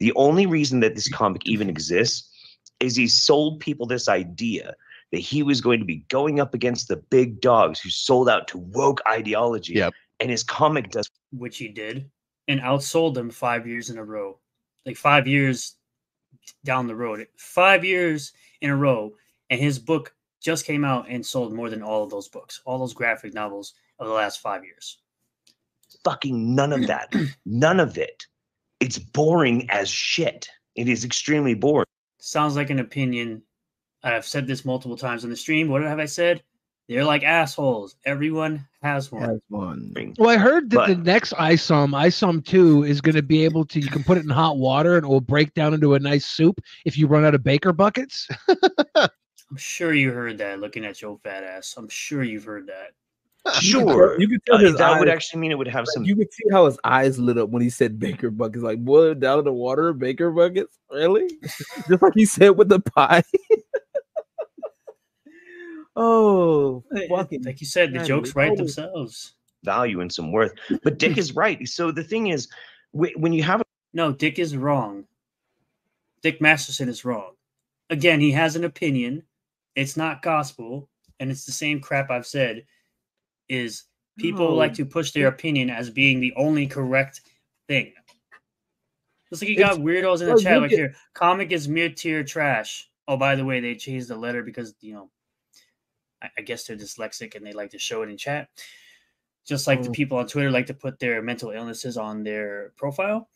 The only reason that this comic even exists is he sold people this idea that he was going to be going up against the big dogs who sold out to woke ideology. Yep. And his comic does. Which he did, and outsold them 5 years in a row. Like 5 years down the road. 5 years in a row. And his book just came out and sold more than all of those books, all those graphic novels of the last 5 years. Fucking none of that. None of it. It's boring as shit. It is extremely boring. Sounds like an opinion. I've said this multiple times on the stream. What have I said? They're like assholes. Everyone has one. Well, I heard that the next ISOM 2 is going to be able to, you can put it in hot water and it will break down into a nice soup if you run out of Baker buckets. I'm sure you heard that looking at your fat ass. I'm sure you've heard that. Sure. You could tell his that eyes, would actually mean it would have some. You could see how his eyes lit up when he said Baker buckets. Like, boil down in the water, Baker buckets? Really? Just like he said with the pie. Oh, fucking. Like you said, the jokes write themselves. Value and some worth. But Dick is right. So the thing is, when you have. No, Dick is wrong. Dick Masterson is wrong. Again, he has an opinion. It's not gospel. And it's the same crap I've said. Is people like to push their opinion as being the only correct thing. Just like you got weirdos in the chat like here, comic is mid-tier trash. Oh, by the way, they changed the letter because, I guess they're dyslexic and they like to show it in chat. Just like the people on Twitter like to put their mental illnesses on their profile.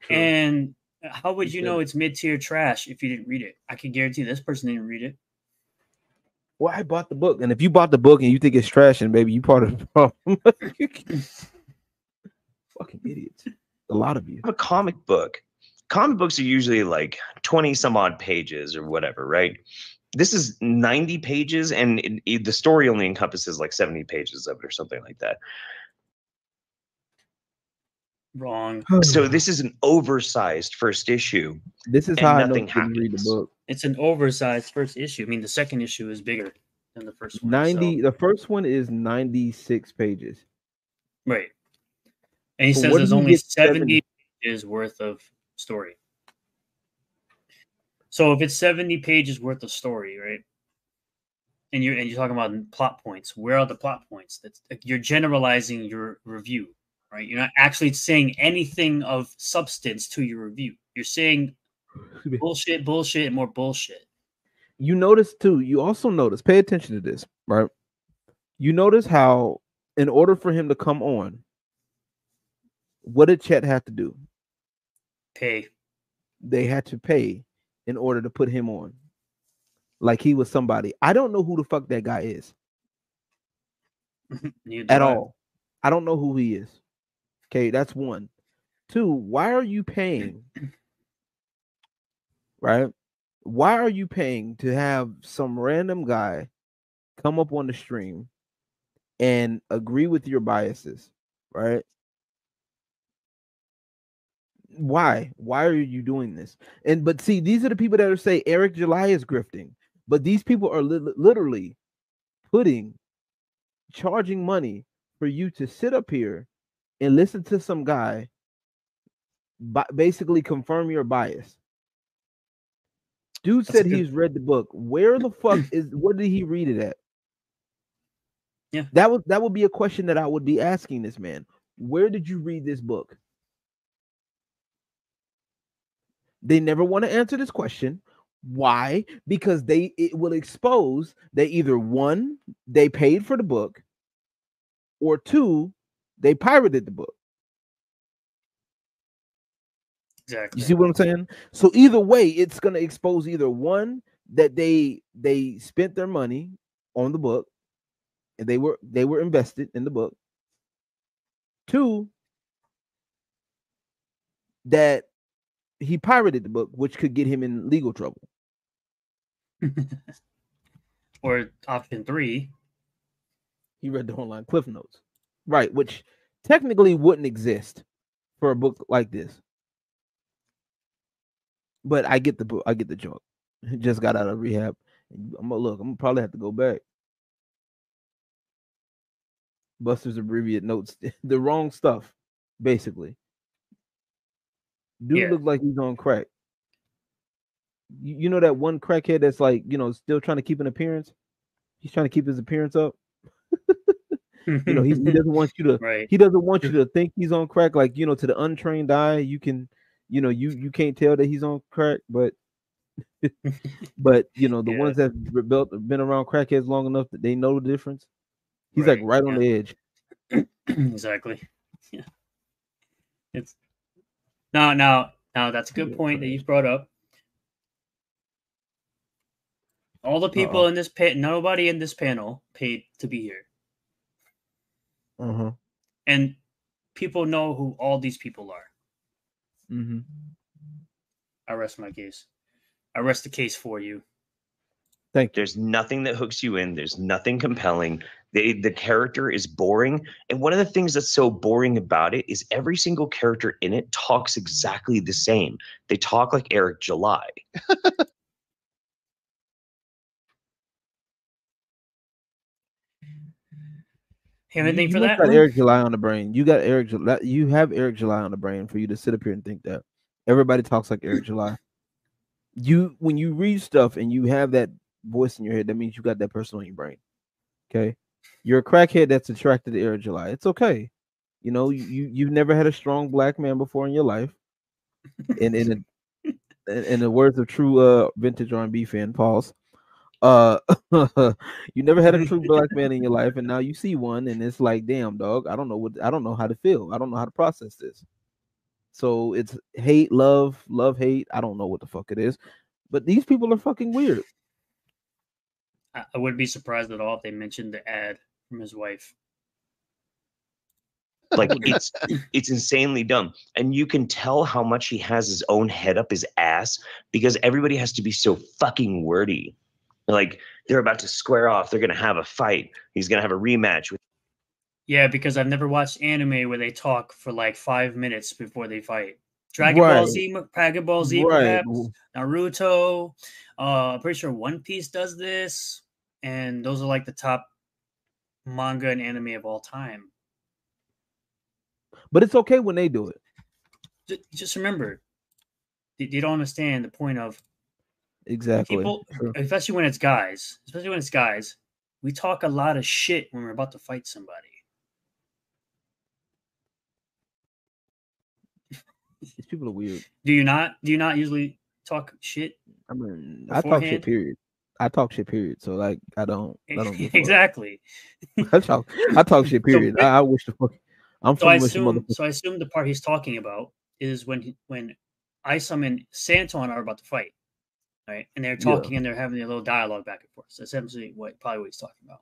True. And how would you know it's mid-tier trash if you didn't read it? I can guarantee this person didn't read it. Well, I bought the book, and if you bought the book and you think it's trash, and baby, you part of the problem. Fucking idiots. A lot of you. A comic book. Comic books are usually like 20 some odd pages or whatever, right? This is 90 pages, and the story only encompasses like 70 pages of it or something like that. Wrong. So this is an oversized first issue. This is how nothing I know you read the book. It's an oversized first issue. I mean, the second issue is bigger than the first one. 90. So. The first one is 96 pages. Right. And he says there's only 70 pages worth of story. So if it's 70 pages worth of story, right? And you're talking about plot points, where are the plot points? You're generalizing your review, right? You're not actually saying anything of substance to your review. You're saying bullshit, and more bullshit. You notice too, you also notice, pay attention to this, right? You notice how in order for him to come on, what did Chet have to do? Pay. They had to pay in order to put him on. Like he was somebody. I don't know who the fuck that guy is. At all. I don't know who he is. Okay, that's one. Two, why are you paying? Right? Why are you paying to have some random guy come up on the stream and agree with your biases? Right? Why are you doing this? But see, these are the people that are say Eric July is grifting, but these people are literally charging money for you to sit up here and listen to some guy basically confirm your bias. Dude said he's read the book. Where the fuck where did he read it at? Yeah, that would be a question that I would be asking this man. Where did you read this book? They never want to answer this question. Why? Because it will expose that either one, they paid for the book, or two, they pirated the book. Exactly. You see what I'm saying? So either way, it's going to expose either one, that they spent their money on the book and they were invested in the book. Two, that he pirated the book, which could get him in legal trouble. Or option three, he read the online Cliff Notes, right? Which technically wouldn't exist for a book like this. But I get the book. I get the joke. Just got out of rehab. I'm gonna probably have to go back. Buster's abbreviate notes, the wrong stuff, basically. Dude looked like he's on crack. You know that one crackhead that's like, still trying to keep an appearance. He's trying to keep his appearance up. He doesn't want you to. Right. He doesn't want you to think he's on crack. Like, to the untrained eye, you can, you can't tell that he's on crack. But, the ones that been around crackheads long enough that they know the difference. He's like right on the edge. Exactly. Yeah. It's now that's a good point that you brought up. All the people in this nobody in this panel paid to be here. And people know who all these people are. I rest my case. I rest the case for you. There's nothing that hooks you in. There's nothing compelling. The character is boring. And one of the things that's so boring about it is every single character in it talks exactly the same. They talk like Eric July. Anything for that? Got Eric July on the brain. You got Eric July. You have Eric July on the brain for you to sit up here and think that everybody talks like Eric July. When you read stuff and you have that voice in your head, that means you got that person on your brain. Okay, you're a crackhead that's attracted to Eric July. It's okay. You've never had a strong black man before in your life. And in the words of true vintage R&B fan, pause. You never had a true black man in your life, and now you see one, and it's like, damn, dog, I don't know how to feel. I don't know how to process this. So it's hate, love, hate. I don't know what the fuck it is, but these people are fucking weird. I wouldn't be surprised at all if they mentioned the ad from his wife. Like it's insanely dumb, and you can tell how much he has his own head up his ass because everybody has to be so fucking wordy. Like they're about to square off. They're gonna have a fight. He's gonna have a rematch with. Yeah, because I've never watched anime where they talk for like 5 minutes before they fight. Dragon Ball Z, perhaps. Naruto. I'm pretty sure One Piece does this, and those are like the top manga and anime of all time. But it's okay when they do it. Just remember, they don't understand the point of. Exactly. People, especially when it's guys, we talk a lot of shit when we're about to fight somebody. These people are weird. Do you not usually talk shit? I mean, beforehand? I talk shit. Period. I talk shit. Period. So like, I don't exactly. I talk shit. Period. I wish the fuck. I assume the part he's talking about is when Isam and Santon are about to fight. Right, and they're talking and they're having a little dialogue back and forth. So that's essentially what he's talking about.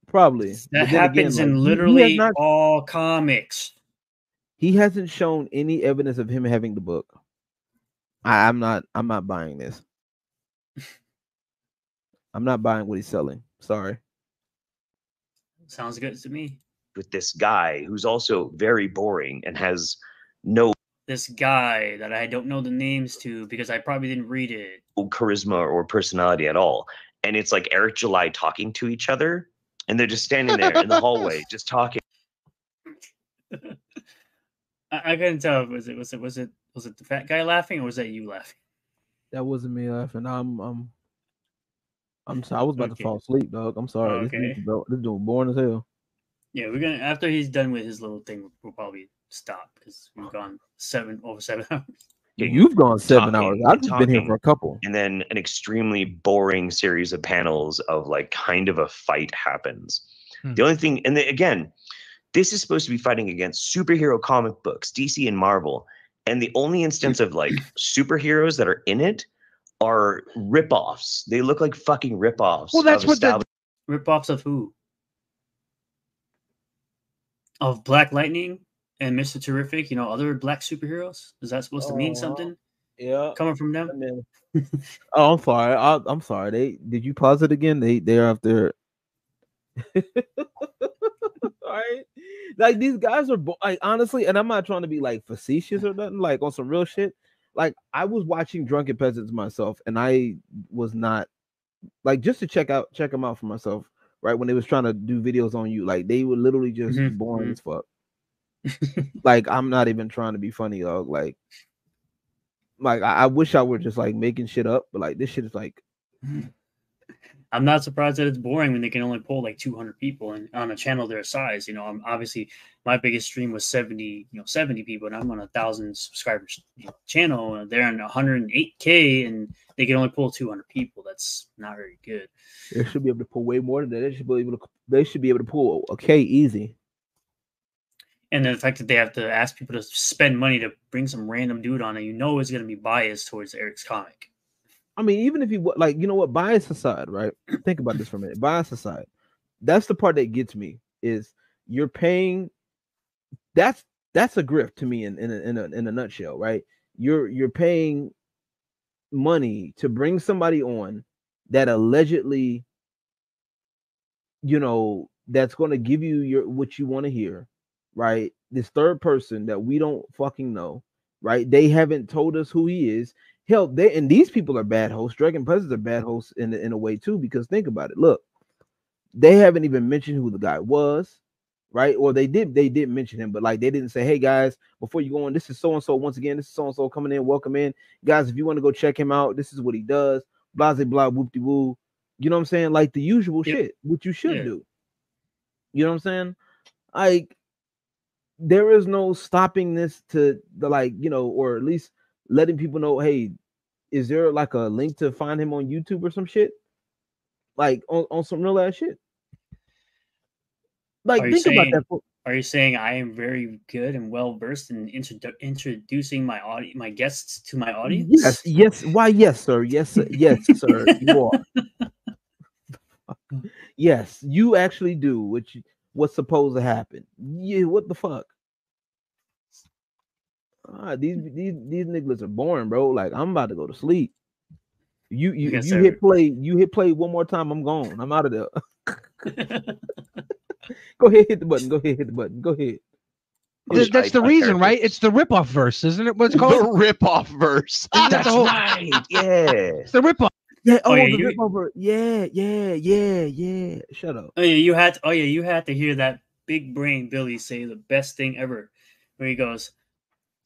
Probably that happens in literally all comics. He hasn't shown any evidence of him having the book. I'm not buying this. I'm not buying what he's selling. Sorry. Sounds good to me. With this guy who's also very boring and has no. This guy that I don't know the names to because I probably didn't read it. Charisma or personality at all. And it's like Eric July talking to each other, and they're just standing there in the hallway just talking. I couldn't tell. Was it the fat guy laughing, or was that you laughing? That wasn't me laughing. I'm sorry. I was about to fall asleep, dog. I'm sorry. Okay. This dude boring as hell. Yeah, we're gonna after he's done with his little thing, we'll probably stop because we've gone over 7 hours. You've gone 7 hours. I've just been here for a couple. And then an extremely boring series of panels of like kind of a fight happens. The only thing, and again, this is supposed to be fighting against superhero comic books, DC and Marvel. And the only instance of like superheroes that are in it are ripoffs. They look like fucking ripoffs. Well, that's what ripoffs of who? Of Black Lightning and Mr. Terrific, other black superheroes? Is that supposed to mean something? Yeah, coming from them. I'm sorry. I'm sorry. Did you pause it again? They're up there. All right, like these guys are like honestly, and I'm not trying to be like facetious or nothing. Like on some real shit. Like I was watching Drunken Peasants myself, and I was not like just to check them out for myself. Right when they was trying to do videos on you, like they were literally just boring as fuck. Like, I'm not even trying to be funny, dog. Like I wish I were just like making shit up, but like this shit is like. I'm not surprised that it's boring when they can only pull like 200 people and on a channel their size. You know, I'm obviously my biggest stream was 70 people, and I'm on 1,000 subscribers channel, and they're on 108K, and they can only pull 200 people. That's not very good. They should be able to pull way more than that. They should be able to pull a K easy. And the fact that they have to ask people to spend money to bring some random dude on it, you know, is going to be biased towards Eric's comic. I mean, even if you like, you know what, bias aside, right? Think about this for a minute. Bias aside, that's the part that gets me is you're paying. That's a grift to me in a nutshell, right? You're paying money to bring somebody on that allegedly, you know, that's going to give you what you want to hear, right? This third person that we don't fucking know, right? They haven't told us who he is. Hell, these people are bad hosts. Dragon Puzzles are bad hosts in a way too, because think about it. Look, they haven't even mentioned who the guy was, right? Or they did mention him, but like they didn't say, hey guys, before you go on, this is so and so. Once again, this is so and so coming in. Welcome in, guys. If you want to go check him out, this is what he does. Blah blah blah, whoop de woo. You know what I'm saying? Like the usual shit, which you should do. You know what I'm saying? Like there is no stopping this to the like, you know, or at least letting people know, hey, is there like a link to find him on YouTube or some shit? Like on some real ass shit. Like think about that. Are you saying I am very good and well versed in introducing my guests to my audience? Yes. Why, yes, sir. Yes, sir. You are. Yes, you actually do what's supposed to happen. Yeah, what the fuck? These niggas are boring, bro. Like I'm about to go to sleep. You hit play one more time, I'm gone. I'm out of there. Go ahead, hit the button. Go ahead. That's the reason, right? It's the rip-off verse, isn't it? What's called the rip-off verse. That's right. Yeah, it's the rip-off. Yeah. The rip-off verse. Yeah. Shut up. You had to hear that big brain Billy say the best thing ever, where he goes,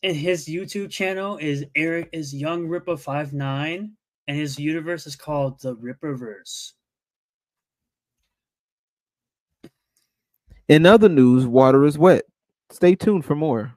and his YouTube channel is Eric is Young Ripper 59, and his universe is called the Ripperverse. In other news, water is wet. Stay tuned for more.